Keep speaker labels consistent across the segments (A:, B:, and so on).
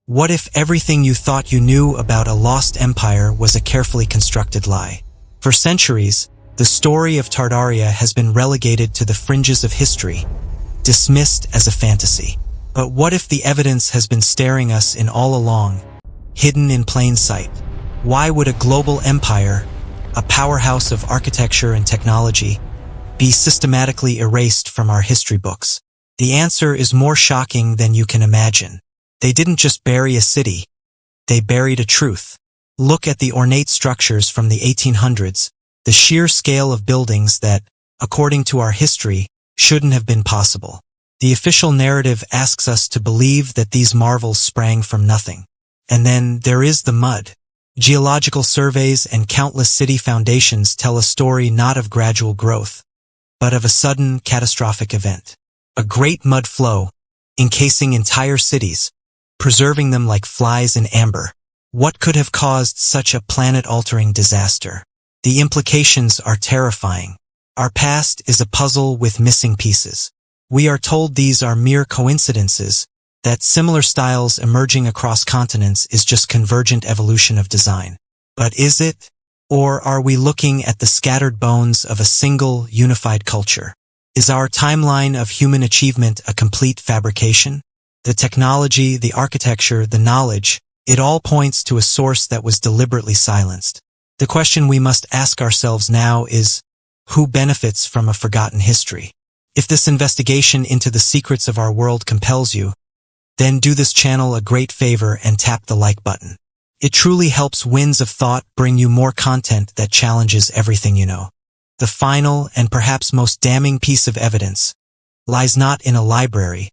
A: What if everything you thought you knew about a lost empire was a carefully constructed lie? For centuries, the story of Tartaria has been relegated to the fringes of history, dismissed as a fantasy. But what if the evidence has been staring us in all along, hidden in plain sight? Why would a global empire, a powerhouse of architecture and technology, be systematically erased from our history books? The answer is more shocking than you can imagine. They didn't just bury a city, they buried a truth. Look at the ornate structures from the 1800s, the sheer scale of buildings that, according to our history, shouldn't have been possible. The official narrative asks us to believe that these marvels sprang from nothing. And then there is the mud. Geological surveys and countless city foundations tell a story not of gradual growth, but of a sudden catastrophic event. A great mud flow, encasing entire cities, preserving them like flies in amber. What could have caused such a planet-altering disaster? The implications are terrifying. Our past is a puzzle with missing pieces. We are told these are mere coincidences, that similar styles emerging across continents is just convergent evolution of design. But is it? Or are we looking at the scattered bones of a single, unified culture? Is our timeline of human achievement a complete fabrication? The technology, the architecture, the knowledge, it all points to a source that was deliberately silenced. The question we must ask ourselves now is, who benefits from a forgotten history? If this investigation into the secrets of our world compels you, then do this channel a great favor and tap the like button. It truly helps winds of thought bring you more content that challenges everything you know. The final and perhaps most damning piece of evidence lies not in a library,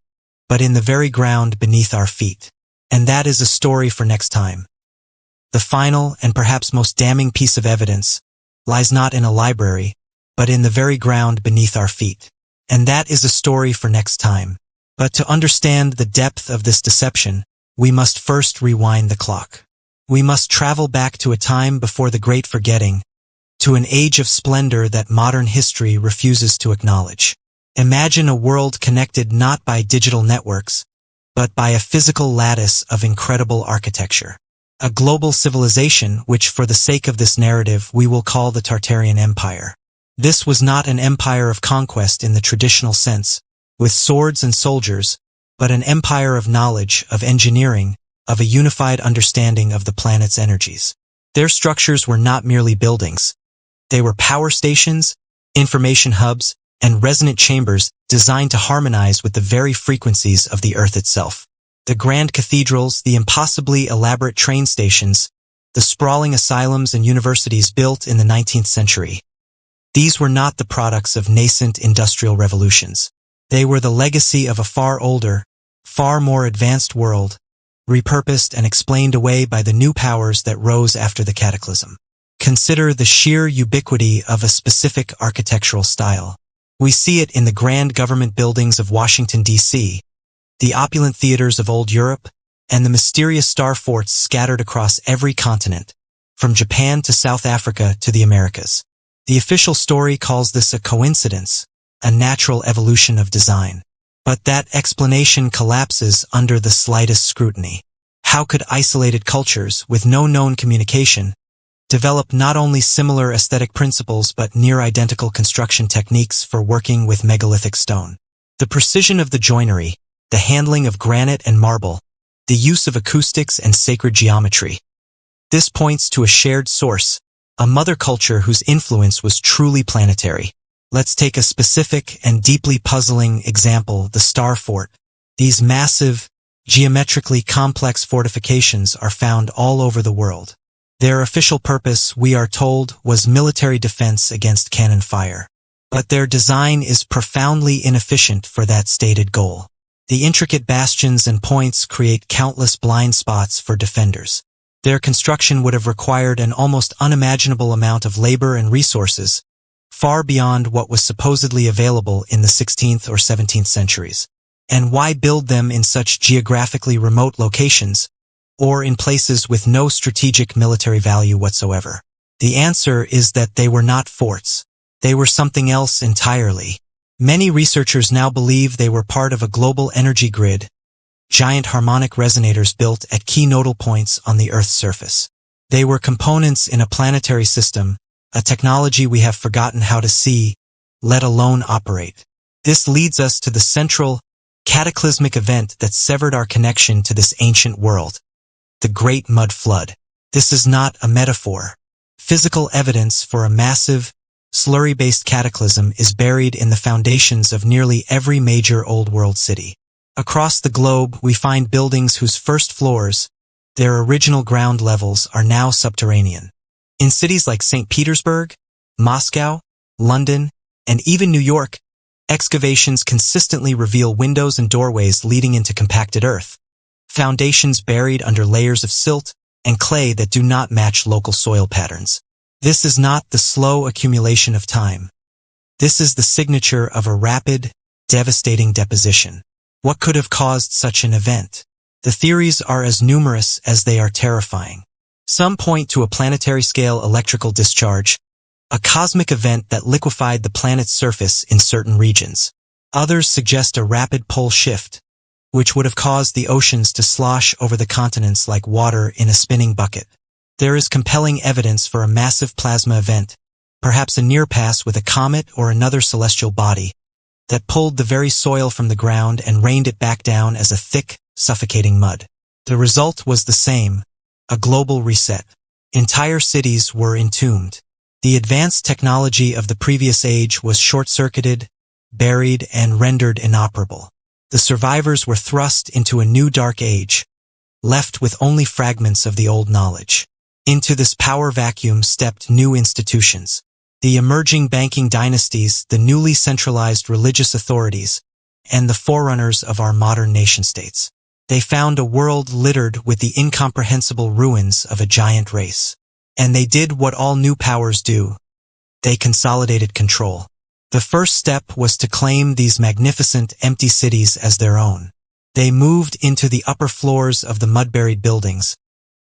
A: but in the very ground beneath our feet. And that is a story for next time. The final and perhaps most damning piece of evidence lies not in a library, but in the very ground beneath our feet. And that is a story for next time. But to understand the depth of this deception, we must first rewind the clock. We must travel back to a time before the Great Forgetting, to an age of splendor that modern history refuses to acknowledge. Imagine a world connected not by digital networks, but by a physical lattice of incredible architecture. A global civilization which, for the sake of this narrative, we will call the Tartarian Empire. This was not an empire of conquest in the traditional sense, with swords and soldiers, but an empire of knowledge, of engineering, of a unified understanding of the planet's energies. Their structures were not merely buildings. They were power stations, information hubs, and resonant chambers designed to harmonize with the very frequencies of the Earth itself. The grand cathedrals, the impossibly elaborate train stations, the sprawling asylums and universities built in the 19th century. These were not the products of nascent industrial revolutions. They were the legacy of a far older, far more advanced world, repurposed and explained away by the new powers that rose after the cataclysm. Consider the sheer ubiquity of a specific architectural style. We see it in the grand government buildings of Washington, D.C., the opulent theaters of old Europe, and the mysterious star forts scattered across every continent, from Japan to South Africa to the Americas. The official story calls this a coincidence, a natural evolution of design. But that explanation collapses under the slightest scrutiny. How could isolated cultures, with no known communication, develop not only similar aesthetic principles but near-identical construction techniques for working with megalithic stone? The precision of the joinery, the handling of granite and marble, the use of acoustics and sacred geometry. This points to a shared source, a mother culture whose influence was truly planetary. Let's take a specific and deeply puzzling example, the Star Fort. These massive, geometrically complex fortifications are found all over the world. Their official purpose, we are told, was military defense against cannon fire. But their design is profoundly inefficient for that stated goal. The intricate bastions and points create countless blind spots for defenders. Their construction would have required an almost unimaginable amount of labor and resources, far beyond what was supposedly available in the 16th or 17th centuries. And why build them in such geographically remote locations, or in places with no strategic military value whatsoever? The answer is that they were not forts. They were something else entirely. Many researchers now believe they were part of a global energy grid, giant harmonic resonators built at key nodal points on the Earth's surface. They were components in a planetary system, a technology we have forgotten how to see, let alone operate. This leads us to the central, cataclysmic event that severed our connection to this ancient world, the Great Mud Flood. This is not a metaphor. Physical evidence for a massive, slurry-based cataclysm is buried in the foundations of nearly every major Old World city. Across the globe, we find buildings whose first floors, their original ground levels, are now subterranean. In cities like St. Petersburg, Moscow, London, and even New York, excavations consistently reveal windows and doorways leading into compacted earth, foundations buried under layers of silt and clay that do not match local soil patterns. This is not the slow accumulation of time. This is the signature of a rapid, devastating deposition. What could have caused such an event? The theories are as numerous as they are terrifying. Some point to a planetary-scale electrical discharge, a cosmic event that liquefied the planet's surface in certain regions. Others suggest a rapid pole shift, which would have caused the oceans to slosh over the continents like water in a spinning bucket. There is compelling evidence for a massive plasma event, perhaps a near-pass with a comet or another celestial body, that pulled the very soil from the ground and rained it back down as a thick, suffocating mud. The result was the same, a global reset. Entire cities were entombed. The advanced technology of the previous age was short-circuited, buried, and rendered inoperable. The survivors were thrust into a new dark age, left with only fragments of the old knowledge. Into this power vacuum stepped new institutions. The emerging banking dynasties, the newly centralized religious authorities, and the forerunners of our modern nation-states. They found a world littered with the incomprehensible ruins of a giant race. And they did what all new powers do. They consolidated control. The first step was to claim these magnificent, empty cities as their own. They moved into the upper floors of the mud-buried buildings,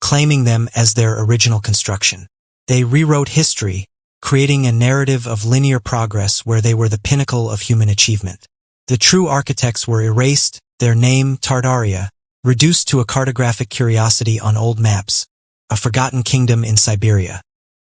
A: claiming them as their original construction. They rewrote history, creating a narrative of linear progress where they were the pinnacle of human achievement. The true architects were erased, their name, Tartaria, reduced to a cartographic curiosity on old maps, a forgotten kingdom in Siberia.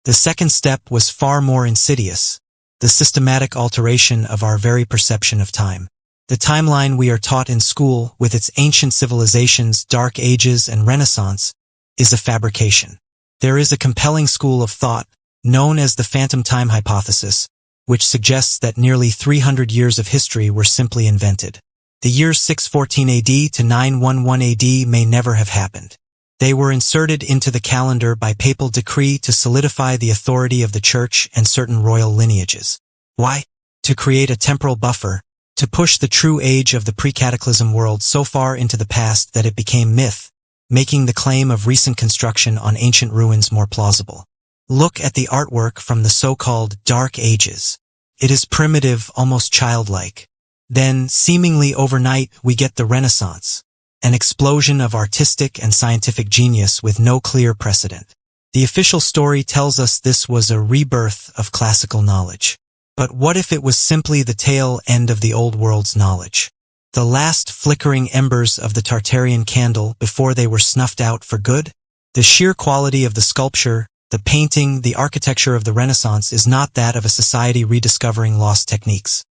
A: The second step was far more insidious, the systematic alteration of our very perception of time. The timeline we are taught in school, with its ancient civilizations, dark ages, and Renaissance, is a fabrication. There is a compelling school of thought, known as the phantom time hypothesis, which suggests that nearly 300 years of history were simply invented. The years 614 AD to 911 AD may never have happened. They were inserted into the calendar by papal decree to solidify the authority of the church and certain royal lineages. Why? To create a temporal buffer, to push the true age of the pre-cataclysm world so far into the past that it became myth, making the claim of recent construction on ancient ruins more plausible. Look at the artwork from the so-called Dark Ages. It is primitive, almost childlike. Then, seemingly overnight, we get the Renaissance, an explosion of artistic and scientific genius with no clear precedent. The official story tells us this was a rebirth of classical knowledge. But what if it was simply the tail end of the old world's knowledge? The last flickering embers of the Tartarian candle before they were snuffed out for good? The sheer quality of the sculpture, the painting, the architecture of the Renaissance is not that of a society rediscovering lost techniques.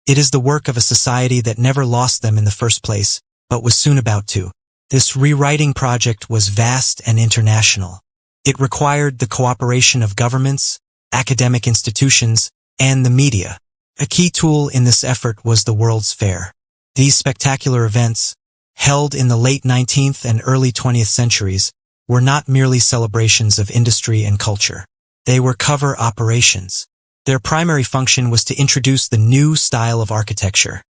A: It is the work of a society that never lost them in the first place, but was soon about to. This rewriting project was vast and international. It required the cooperation of governments, academic institutions, and the media. A key tool in this effort was the World's Fair. These spectacular events, held in the late 19th and early 20th centuries, were not merely celebrations of industry and culture. They were cover operations. Their primary function was to introduce the new style of architecture,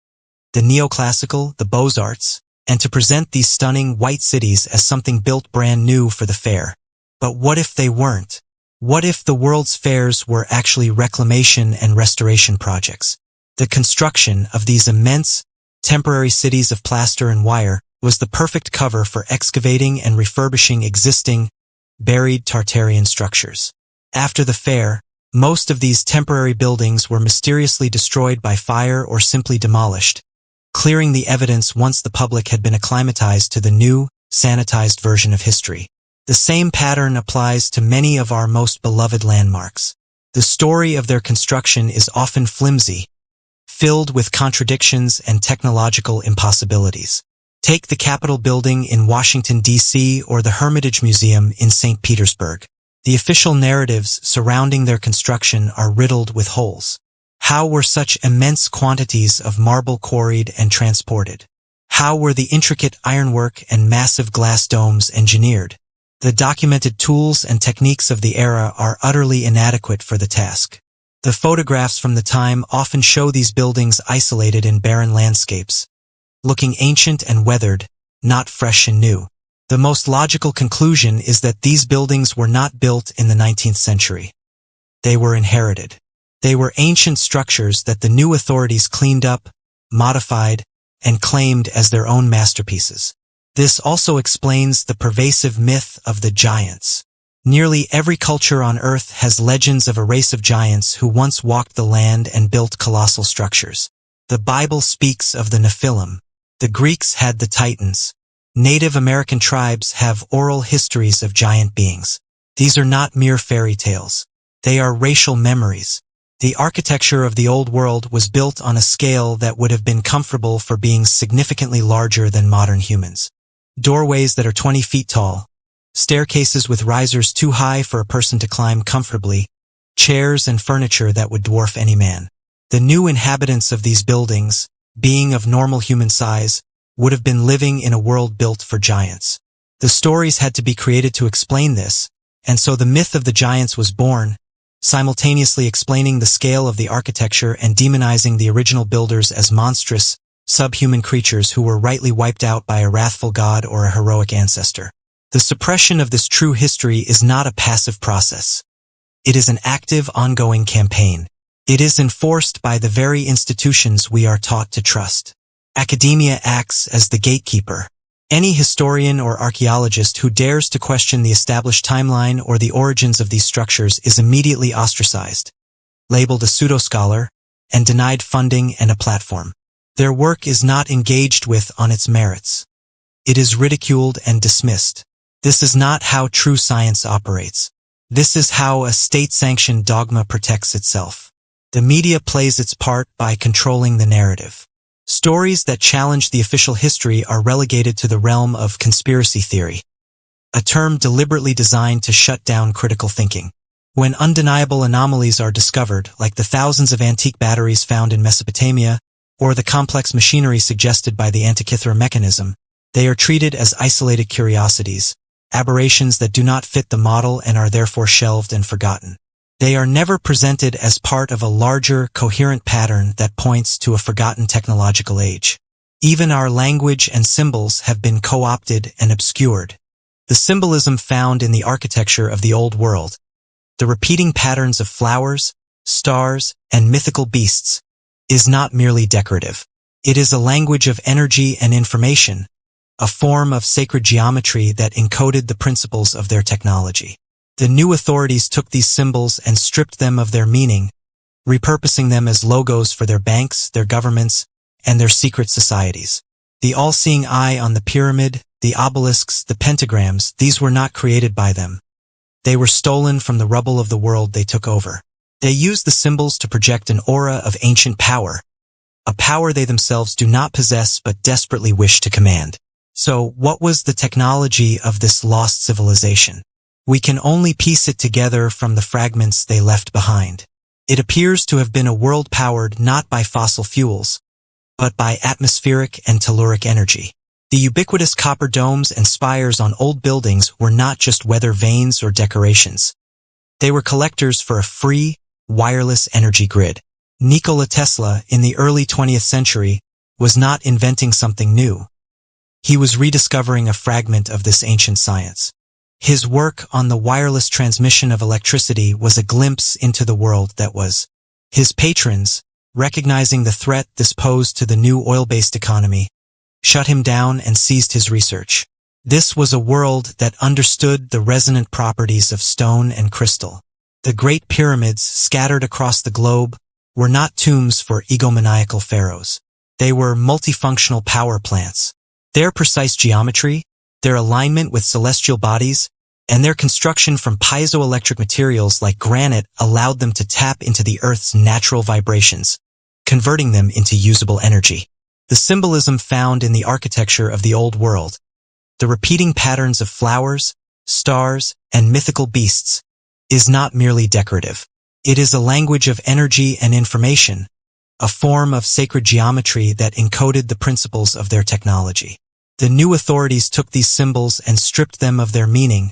A: the neoclassical, the Beaux-Arts, and to present these stunning white cities as something built brand new for the fair. But what if they weren't? What if the World's Fairs were actually reclamation and restoration projects? The construction of these immense, temporary cities of plaster and wire was the perfect cover for excavating and refurbishing existing, buried Tartarian structures. After the fair, most of these temporary buildings were mysteriously destroyed by fire or simply demolished, clearing the evidence once the public had been acclimatized to the new, sanitized version of history. The same pattern applies to many of our most beloved landmarks. The story of their construction is often flimsy, filled with contradictions and technological impossibilities. Take the Capitol building in Washington, D.C. or the Hermitage Museum in St. Petersburg. The official narratives surrounding their construction are riddled with holes. How were such immense quantities of marble quarried and transported? How were the intricate ironwork and massive glass domes engineered? The documented tools and techniques of the era are utterly inadequate for the task. The photographs from the time often show these buildings isolated in barren landscapes, looking ancient and weathered, not fresh and new. The most logical conclusion is that these buildings were not built in the 19th century. They were inherited. They were ancient structures that the new authorities cleaned up, modified, and claimed as their own masterpieces. This also explains the pervasive myth of the giants. Nearly every culture on Earth has legends of a race of giants who once walked the land and built colossal structures. The Bible speaks of the Nephilim. The Greeks had the Titans. Native American tribes have oral histories of giant beings. These are not mere fairy tales. They are racial memories. The architecture of the Old World was built on a scale that would have been comfortable for beings significantly larger than modern humans. Doorways that are 20 feet tall, staircases with risers too high for a person to climb comfortably, chairs and furniture that would dwarf any man. The new inhabitants of these buildings, being of normal human size, would have been living in a world built for giants. The stories had to be created to explain this, and so the myth of the giants was born, simultaneously explaining the scale of the architecture and demonizing the original builders as monstrous, subhuman creatures who were rightly wiped out by a wrathful god or a heroic ancestor. The suppression of this true history is not a passive process. It is an active, ongoing campaign. It is enforced by the very institutions we are taught to trust. Academia acts as the gatekeeper. Any historian or archaeologist who dares to question the established timeline or the origins of these structures is immediately ostracized, labeled a pseudo-scholar, and denied funding and a platform. Their work is not engaged with on its merits. It is ridiculed and dismissed. This is not how true science operates. This is how a state-sanctioned dogma protects itself. The media plays its part by controlling the narrative. Stories that challenge the official history are relegated to the realm of conspiracy theory, a term deliberately designed to shut down critical thinking. When undeniable anomalies are discovered, like the thousands of antique batteries found in Mesopotamia, or the complex machinery suggested by the Antikythera mechanism, they are treated as isolated curiosities, aberrations that do not fit the model and are therefore shelved and forgotten. They are never presented as part of a larger, coherent pattern that points to a forgotten technological age. Even our language and symbols have been co-opted and obscured. The symbolism found in the architecture of the Old World, the repeating patterns of flowers, stars, and mythical beasts, is not merely decorative. It is a language of energy and information, a form of sacred geometry that encoded the principles of their technology. The new authorities took these symbols and stripped them of their meaning, repurposing them as logos for their banks, their governments, and their secret societies. The all-seeing eye on the pyramid, the obelisks, the pentagrams, these were not created by them. They were stolen from the rubble of the world they took over. They used the symbols to project an aura of ancient power, a power they themselves do not possess but desperately wish to command. So, what was the technology of this lost civilization? We can only piece it together from the fragments they left behind. It appears to have been a world powered not by fossil fuels, but by atmospheric and telluric energy. The ubiquitous copper domes and spires on old buildings were not just weather vanes or decorations. They were collectors for a free, wireless energy grid. Nikola Tesla, in the early 20th century, was not inventing something new. He was rediscovering a fragment of this ancient science. His work on the wireless transmission of electricity was a glimpse into the world that was. His patrons, recognizing the threat this posed to the new oil-based economy, shut him down and seized his research. This was a world that understood the resonant properties of stone and crystal. The great pyramids scattered across the globe were not tombs for egomaniacal pharaohs. They were multifunctional power plants. Their precise geometry, their alignment with celestial bodies, and their construction from piezoelectric materials like granite allowed them to tap into the Earth's natural vibrations, converting them into usable energy. The symbolism found in the architecture of the Old World, the repeating patterns of flowers, stars, and mythical beasts, is not merely decorative. It is a language of energy and information, a form of sacred geometry that encoded the principles of their technology. The new authorities took these symbols and stripped them of their meaning,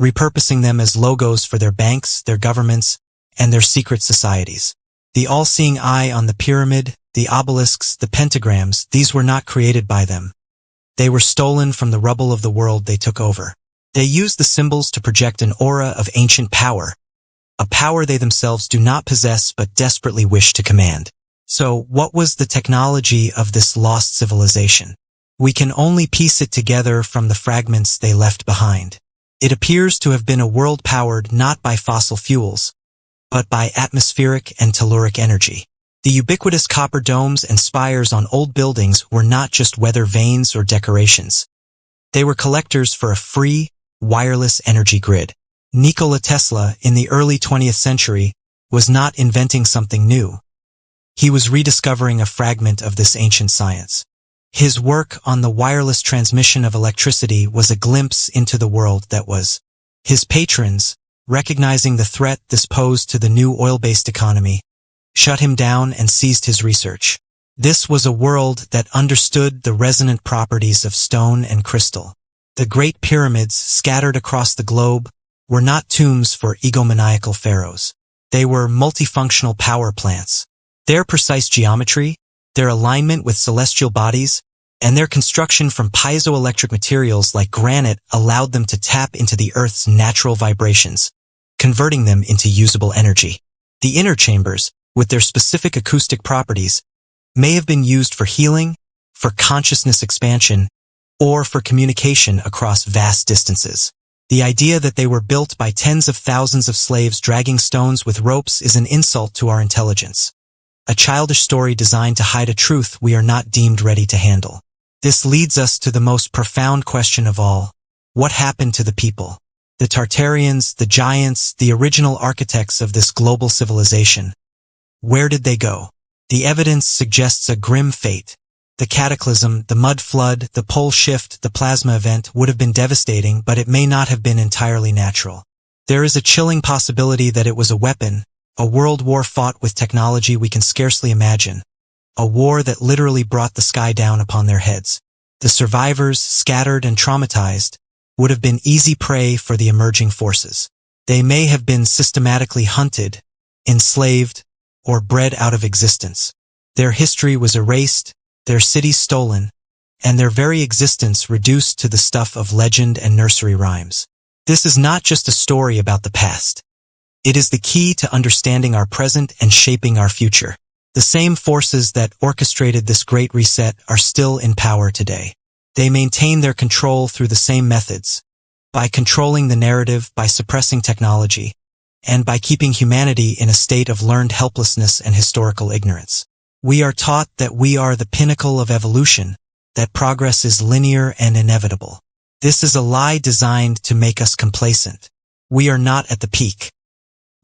A: repurposing them as logos for their banks, their governments, and their secret societies. The all-seeing eye on the pyramid, the obelisks, the pentagrams, these were not created by them. They were stolen from the rubble of the world they took over. They used the symbols to project an aura of ancient power, a power they themselves do not possess but desperately wish to command. So, what was the technology of this lost civilization? We can only piece it together from the fragments they left behind. It appears to have been a world powered not by fossil fuels, but by atmospheric and telluric energy. The ubiquitous copper domes and spires on old buildings were not just weather vanes or decorations. They were collectors for a free, wireless energy grid. Nikola Tesla, in the early 20th century, was not inventing something new. He was rediscovering a fragment of this ancient science. His work on the wireless transmission of electricity was a glimpse into the world that was. His patrons, recognizing the threat this posed to the new oil-based economy, shut him down and seized his research. This was a world that understood the resonant properties of stone and crystal. The Great Pyramids, scattered across the globe, were not tombs for egomaniacal pharaohs. They were multifunctional power plants. Their precise geometry, their alignment with celestial bodies, and their construction from piezoelectric materials like granite allowed them to tap into the Earth's natural vibrations, converting them into usable energy. The inner chambers, with their specific acoustic properties, may have been used for healing, for consciousness expansion, or for communication across vast distances. The idea that they were built by tens of thousands of slaves dragging stones with ropes is an insult to our intelligence. A childish story designed to hide a truth we are not deemed ready to handle. This leads us to the most profound question of all. What happened to the people? The Tartarians, the giants, the original architects of this global civilization. Where did they go? The evidence suggests a grim fate. The cataclysm, the mud flood, the pole shift, the plasma event would have been devastating, but it may not have been entirely natural. There is a chilling possibility that it was a weapon, a world war fought with technology we can scarcely imagine. A war that literally brought the sky down upon their heads. The survivors, scattered and traumatized, would have been easy prey for the emerging forces. They may have been systematically hunted, enslaved, or bred out of existence. Their history was erased, their cities stolen, and their very existence reduced to the stuff of legend and nursery rhymes. This is not just a story about the past. It is the key to understanding our present and shaping our future. The same forces that orchestrated this great reset are still in power today. They maintain their control through the same methods, by controlling the narrative, by suppressing technology, and by keeping humanity in a state of learned helplessness and historical ignorance. We are taught that we are the pinnacle of evolution, that progress is linear and inevitable. This is a lie designed to make us complacent. We are not at the peak.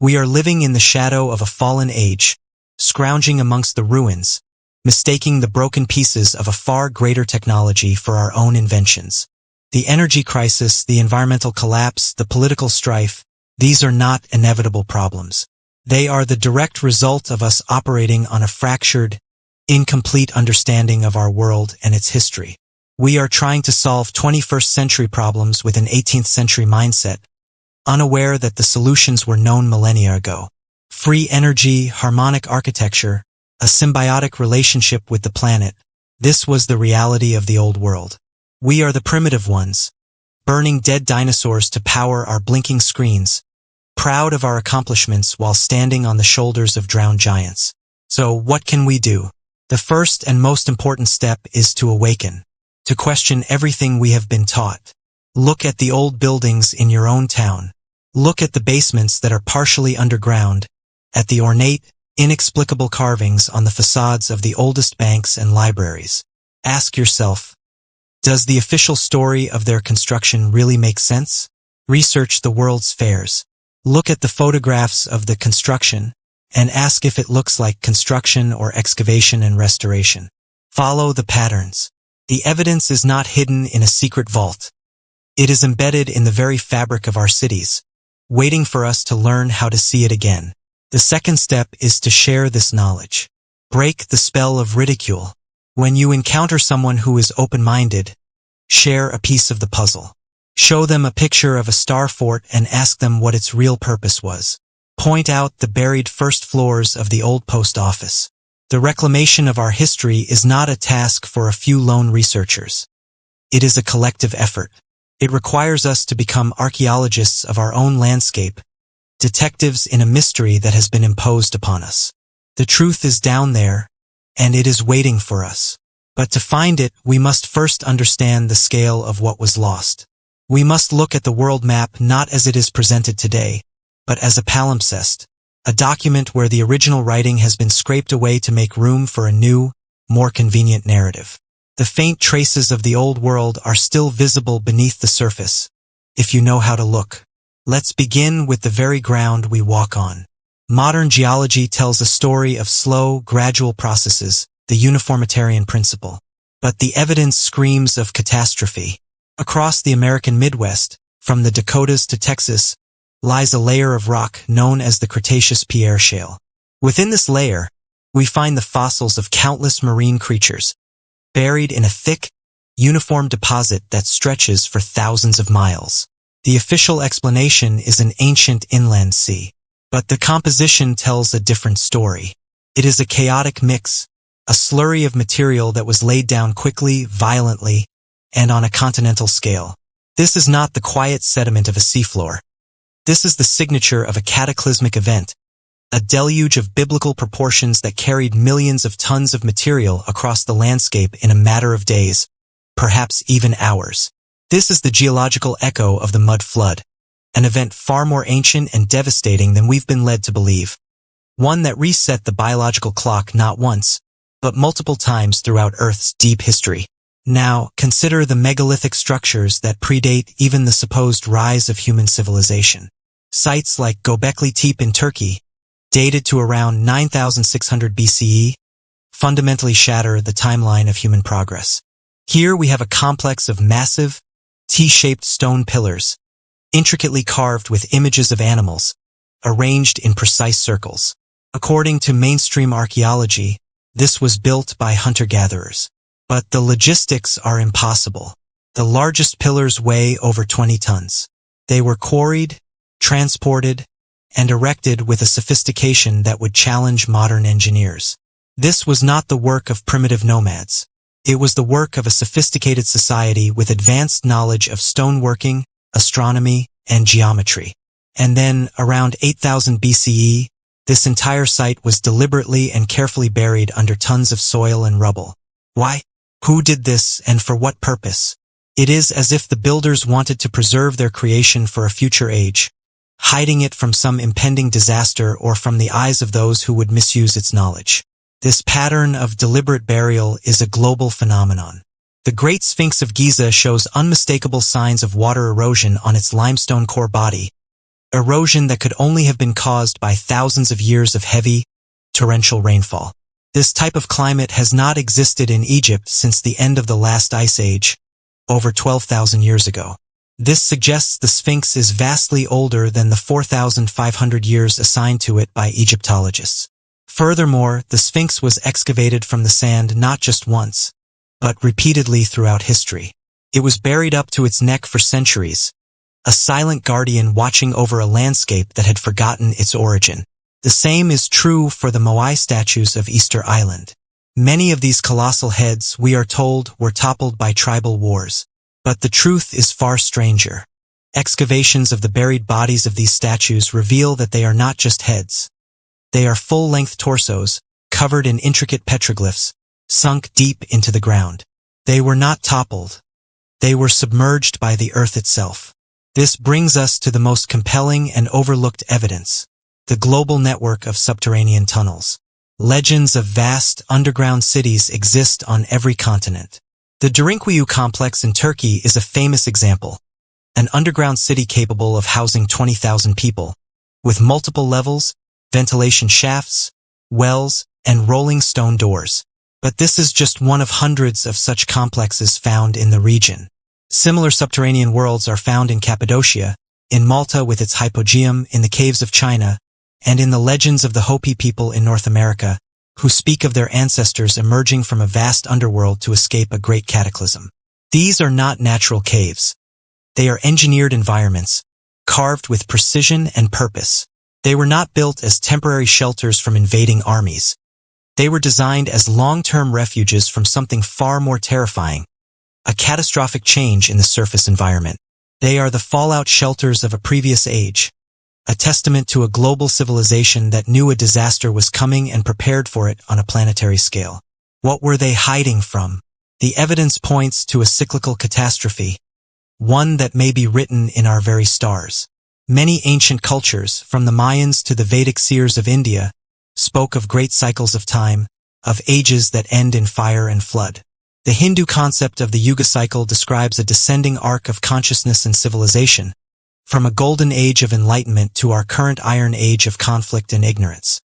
A: We are living in the shadow of a fallen age, scrounging amongst the ruins, mistaking the broken pieces of a far greater technology for our own inventions. The energy crisis, the environmental collapse, the political strife, these are not inevitable problems. They are the direct result of us operating on a fractured, incomplete understanding of our world and its history. We are trying to solve 21st century problems with an 18th century mindset, unaware that the solutions were known millennia ago. Free energy, harmonic architecture, a symbiotic relationship with the planet. This was the reality of the old world. We are the primitive ones, burning dead dinosaurs to power our blinking screens, proud of our accomplishments while standing on the shoulders of drowned giants. So what can we do? The first and most important step is to awaken, to question everything we have been taught. Look at the old buildings in your own town. Look at the basements that are partially underground, at the ornate, inexplicable carvings on the facades of the oldest banks and libraries. Ask yourself, does the official story of their construction really make sense? Research the world's fairs. Look at the photographs of the construction and ask if it looks like construction or excavation and restoration. Follow the patterns. The evidence is not hidden in a secret vault. It is embedded in the very fabric of our cities, waiting for us to learn how to see it again. The second step is to share this knowledge. Break the spell of ridicule. When you encounter someone who is open-minded, share a piece of the puzzle. Show them a picture of a star fort and ask them what its real purpose was. Point out the buried first floors of the old post office. The reclamation of our history is not a task for a few lone researchers. It is a collective effort. It requires us to become archaeologists of our own landscape, detectives in a mystery that has been imposed upon us. The truth is down there, and it is waiting for us. But to find it, we must first understand the scale of what was lost. We must look at the world map not as it is presented today, but as a palimpsest, a document where the original writing has been scraped away to make room for a new, more convenient narrative. The faint traces of the old world are still visible beneath the surface, if you know how to look. Let's begin with the very ground we walk on. Modern geology tells a story of slow, gradual processes, the uniformitarian principle. But the evidence screams of catastrophe. Across the American Midwest, from the Dakotas to Texas, lies a layer of rock known as the Cretaceous Pierre Shale. Within this layer, we find the fossils of countless marine creatures, buried in a thick, uniform deposit that stretches for thousands of miles. The official explanation is an ancient inland sea. But the composition tells a different story. It is a chaotic mix, a slurry of material that was laid down quickly, violently, and on a continental scale. This is not the quiet sediment of a seafloor. This is the signature of a cataclysmic event, a deluge of biblical proportions that carried millions of tons of material across the landscape in a matter of days, perhaps even hours. This is the geological echo of the mud flood, an event far more ancient and devastating than we've been led to believe. One that reset the biological clock not once, but multiple times throughout Earth's deep history. Now, consider the megalithic structures that predate even the supposed rise of human civilization. Sites like Göbekli Tepe in Turkey, dated to around 9,600 BCE, fundamentally shatter the timeline of human progress. Here we have a complex of massive, T-shaped stone pillars, intricately carved with images of animals, arranged in precise circles. According to mainstream archaeology, this was built by hunter-gatherers. But the logistics are impossible. The largest pillars weigh over 20 tons. They were quarried, transported, and erected with a sophistication that would challenge modern engineers. This was not the work of primitive nomads. It was the work of a sophisticated society with advanced knowledge of stoneworking, astronomy, and geometry. And then, around 8000 BCE, this entire site was deliberately and carefully buried under tons of soil and rubble. Why? Who did this, and for what purpose? It is as if the builders wanted to preserve their creation for a future age, hiding it from some impending disaster or from the eyes of those who would misuse its knowledge. This pattern of deliberate burial is a global phenomenon. The Great Sphinx of Giza shows unmistakable signs of water erosion on its limestone core body, erosion that could only have been caused by thousands of years of heavy, torrential rainfall. This type of climate has not existed in Egypt since the end of the last ice age, over 12,000 years ago. This suggests the Sphinx is vastly older than the 4,500 years assigned to it by Egyptologists. Furthermore, the Sphinx was excavated from the sand not just once, but repeatedly throughout history. It was buried up to its neck for centuries, a silent guardian watching over a landscape that had forgotten its origin. The same is true for the Moai statues of Easter Island. Many of these colossal heads, we are told, were toppled by tribal wars. But the truth is far stranger. Excavations of the buried bodies of these statues reveal that they are not just heads. They are full-length torsos, covered in intricate petroglyphs, sunk deep into the ground. They were not toppled. They were submerged by the earth itself. This brings us to the most compelling and overlooked evidence: the global network of subterranean tunnels. Legends of vast underground cities exist on every continent. The Derinkuyu complex in Turkey is a famous example, an underground city capable of housing 20,000 people, with multiple levels, ventilation shafts, wells, and rolling stone doors. But this is just one of hundreds of such complexes found in the region. Similar subterranean worlds are found in Cappadocia, in Malta with its hypogeum, in the caves of China, and in the legends of the Hopi people in North America, who speak of their ancestors emerging from a vast underworld to escape a great cataclysm. These are not natural caves. They are engineered environments, carved with precision and purpose. They were not built as temporary shelters from invading armies. They were designed as long-term refuges from something far more terrifying, a catastrophic change in the surface environment. They are the fallout shelters of a previous age, a testament to a global civilization that knew a disaster was coming and prepared for it on a planetary scale. What were they hiding from? The evidence points to a cyclical catastrophe, one that may be written in our very stars. Many ancient cultures, from the Mayans to the Vedic seers of India, spoke of great cycles of time, of ages that end in fire and flood. The Hindu concept of the Yuga cycle describes a descending arc of consciousness and civilization, from a golden age of enlightenment to our current iron age of conflict and ignorance.